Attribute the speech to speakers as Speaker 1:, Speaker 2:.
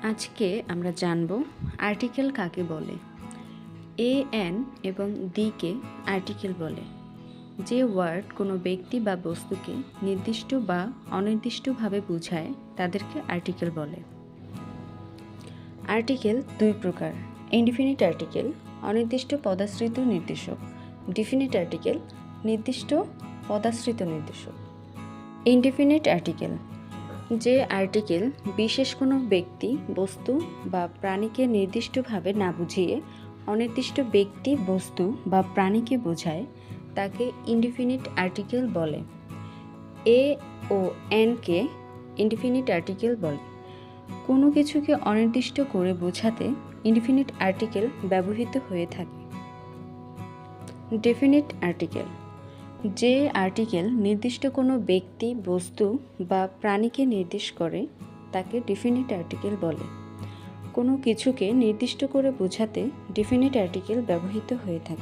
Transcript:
Speaker 1: আজকে আমরা জানব আর্টিকেল কাকে বলে। এ এন এবং দিকে আর্টিকেল বলে। যে ওয়ার্ড কোনো ব্যক্তি বা বস্তুকে নির্দিষ্ট বা অনির্দিষ্টভাবে বোঝায় তাদেরকে আর্টিকেল বলে। আর্টিকেল দুই প্রকার: ইনডিফিনিট আর্টিকেল অনির্দিষ্ট পদাশ্রিত নির্দেশক, ডিফিনিট আর্টিকেল নির্দিষ্ট পদাশ্রিত নির্দেশক। ইনডিফিনিট আর্টিকেল যে আর্টিকেল বিশেষ কোনো ব্যক্তি, বস্তু বা প্রাণীকে নির্দিষ্টভাবে না বুঝিয়ে অনির্দিষ্ট ব্যক্তি, বস্তু বা প্রাণীকে বোঝায় তাকে ইনডিফিনিট আর্টিকেল বলে। এ ও এনকে ইনডিফিনিট আর্টিকেল বলে। কোনো কিছুকে অনির্দিষ্ট করে বোঝাতে ইনডিফিনিট আর্টিকেল ব্যবহৃত হয়ে থাকে। ডেফিনিট আর্টিকেল যে আর্টিকেল নির্দিষ্ট কোনো ব্যক্তি, বস্তু বা প্রাণীকে নির্দেশ করে তাকে ডেফিনিট আর্টিকেল বলে। কোনো কিছুকে নির্দিষ্ট করে বোঝাতে ডেফিনিট আর্টিকেল ব্যবহৃত হয়ে থাকে।